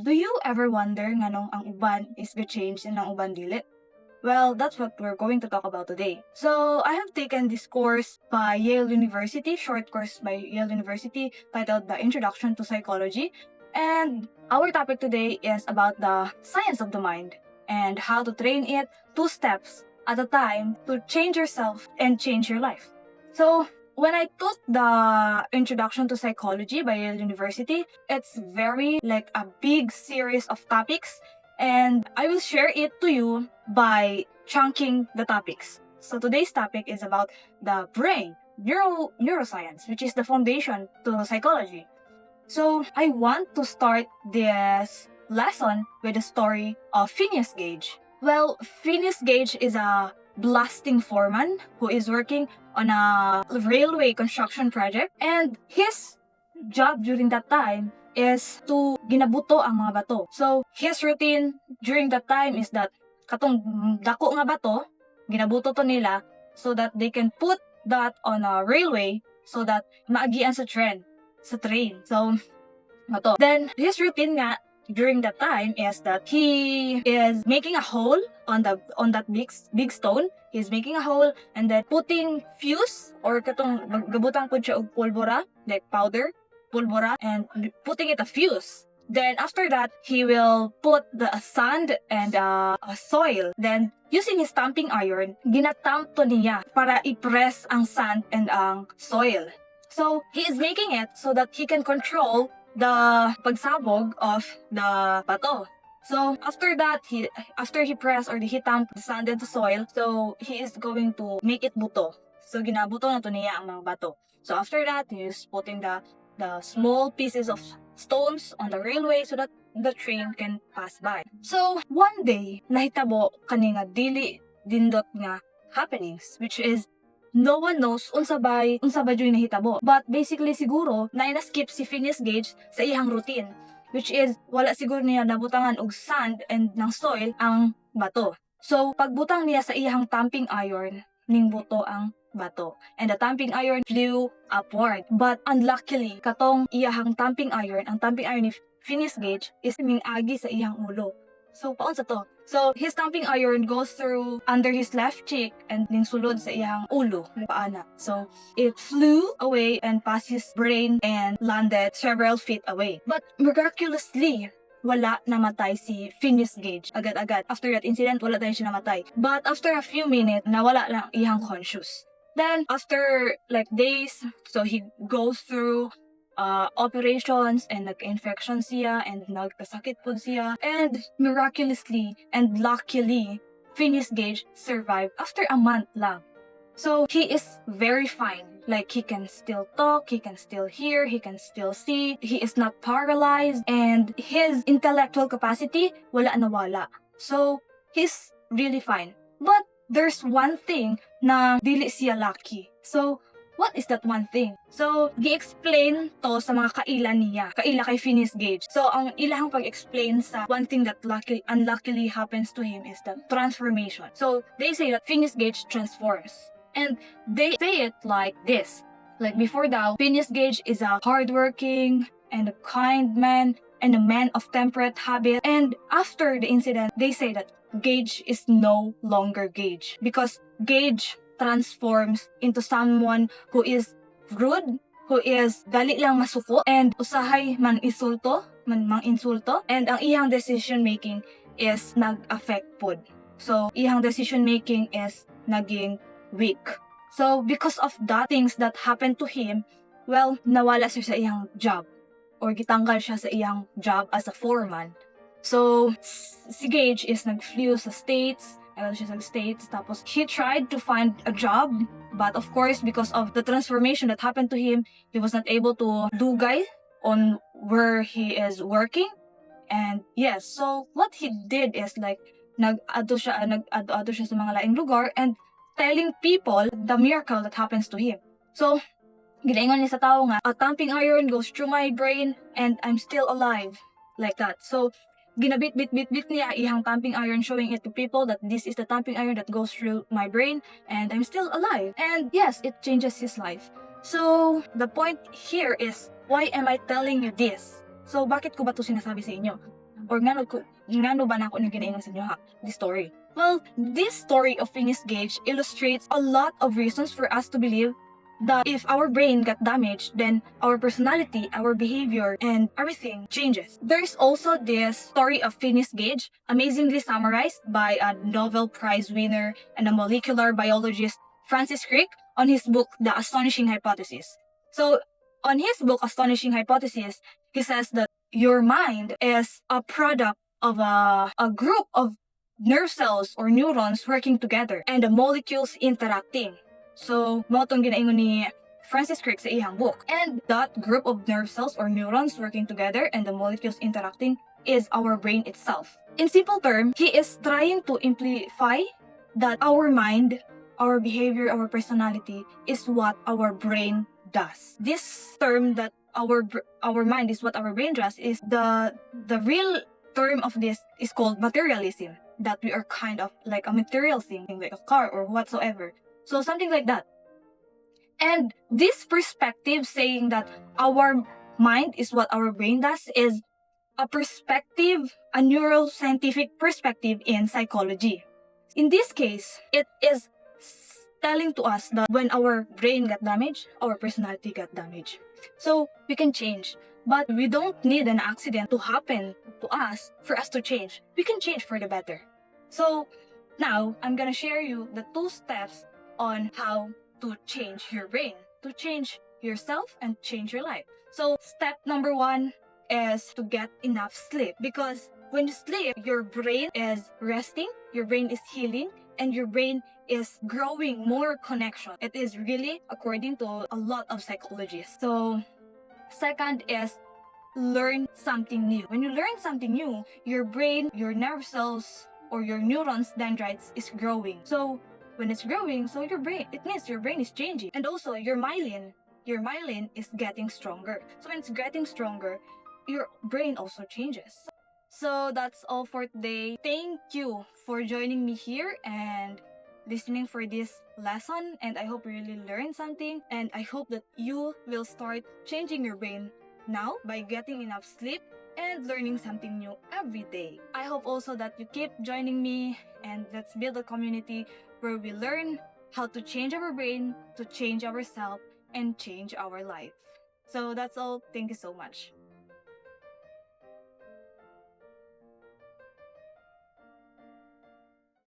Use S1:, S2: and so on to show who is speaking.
S1: Do you ever wonder nganong ang uban is ga-change and ang uban dili? Well, that's what we're going to talk about today. So, I have taken this course by Yale University, short course by Yale University titled The Introduction to Psychology. And our topic today is about the science of the mind and how to train it 2 steps at a time to change yourself and change your life. So, when I took the Introduction to Psychology by Yale University, it's very like a big series of topics, and I will share it to you by chunking the topics. So today's topic is about the brain, neuroscience, which is the foundation to psychology. So I want to start this lesson with the story of Phineas Gage. Well, Phineas Gage is a blasting foreman who is working on a railway construction project, and his job during that time is to ginabuto ang mga bato. So his routine during that time is that katong dako nga bato, ginabuto to nila so that they can put that on a railway so that maagian sa train. So, bato. Then, his routine nga during that time is that he is making a hole on that big stone. He's making a hole and then putting fuse or katong gabutang pud siya og pulbura, like powder, pulbura, and putting it a fuse. Then after that, he will put the sand and a soil. Then using his stamping iron, ginatamp to niya para i-press ang sand and ang soil. So he is making it so that he can control the pagsabog of the bato. So after that, after he press or he tamp the sand and the soil, so he is going to make it buto. So ginabuto na to niya ang mga bato. So after that, he is putting the small pieces of stones on the railway so that the train can pass by. So one day, nahitabo kani nga dili dindot nga happenings, which is no one knows unsa ba yung nahitabo. But basically siguro na-skip si Phineas Gage sa iyang routine, which is wala siguro niya nabutangan og sand and ng soil ang bato. So pagbutang niya sa iyang tamping iron, ning buto ang bato. And the tamping iron flew upward. But unluckily, katong iyahang tamping iron, ang tamping iron ni Phineas Gage is mingagi sa iyang ulo. So, paon sa to? So, his tamping iron goes through under his left cheek and ning sulod sa iyang ulo, paana. So, it flew away and past his brain and landed several feet away. But miraculously, wala namatay si Phineas Gage agad-agad. After that incident, wala tayo siya namatay. But after a few minutes, nawala lang iyang conscious. Then, after like days, so he goes through operations and nag-infection siya and nagkasakit po siya. And miraculously and luckily, Phineas Gage survived after a month lang. So, he is very fine. Like, he can still talk, he can still hear, he can still see, he is not paralyzed, and his intellectual capacity, wala nawala. So, he's really fine. But, there's one thing na dili siya lucky. So, what is that one thing? So, gi-explain to sa mga kaila niya. Kaila kay Phineas Gage. So, ang ilahang pag-explain sa one thing that unluckily happens to him is the transformation. So, they say that Phineas Gage transforms. And they say it like this. Like before daw, Phineas Gage is a hardworking and a kind man and a man of temperate habit. And after the incident, they say that Gage is no longer Gage because Gage transforms into someone who is rude, who is dali lang masuko, and usahay man insulto, and ang iyang decision making is nag-affect pod. So, iyang decision making is naging weak. So, because of that things that happened to him, well, nawala siya sa iyang job or gitanggal siya sa iyang job as a foreman. So, si Gage is nag-flew sa States, tapos he tried to find a job, but of course, because of the transformation that happened to him, he was not able to dugay on where he is working. And yes, so what he did is like, nag-ado siya sa mga laing lugar and telling people the miracle that happens to him. So, ginaingon niya sa tao nga, a tamping iron goes through my brain and I'm still alive. Like that. So, ginabit-bit niya iyang tamping iron, showing it to people that this is the tamping iron that goes through my brain and I'm still alive. And yes, it changes his life. So, the point here is, why am I telling you this? So, bakit ko ba ito sinasabi sa inyo? or ngano ba na ako naginaingon sa inyo ha, this story. Well, this story of Phineas Gage illustrates a lot of reasons for us to believe that if our brain got damaged, then our personality, our behavior, and everything changes. There's also this story of Phineas Gage, amazingly summarized by a Nobel Prize winner and a molecular biologist, Francis Crick, on his book, The Astonishing Hypothesis. So, on his book, Astonishing Hypothesis, he says that your mind is a product of a group of nerve cells or neurons working together and the molecules interacting. So, mao tong ginaingon ni Francis Crick sa iyang book. And that group of nerve cells or neurons working together and the molecules interacting is our brain itself. In simple terms, he is trying to amplify that our mind, our behavior, our personality is what our brain does. This term that our mind is what our brain does is the real term of this is called materialism. That we are kind of like a material thing, like a car or whatsoever. So something like that. And this perspective saying that our mind is what our brain does is a perspective, a neuroscientific perspective in psychology. In this case, it is telling to us that when our brain got damaged, our personality got damaged. So we can change, but we don't need an accident to happen to us for us to change. We can change for the better. So now I'm gonna share you the 2 steps on how to change your brain, to change yourself and change your life. So step number 1 is to get enough sleep, because when you sleep, your brain is resting, your brain is healing, and your brain is growing more connection. It is really according to a lot of psychologists. So second is learn something new. When you learn something new, your brain, your nerve cells, or your neurons, dendrites is growing. So when it's growing, so your brain, it means your brain is changing. And also your myelin is getting stronger. So when it's getting stronger, your brain also changes. So that's all for today. Thank you for joining me here and listening for this lesson, and I hope you really learned something, and I hope that you will start changing your brain now by getting enough sleep and learning something new every day. I hope also that you keep joining me, and let's build a community where we learn how to change our brain, to change ourselves, and change our life. So that's all. Thank you so much.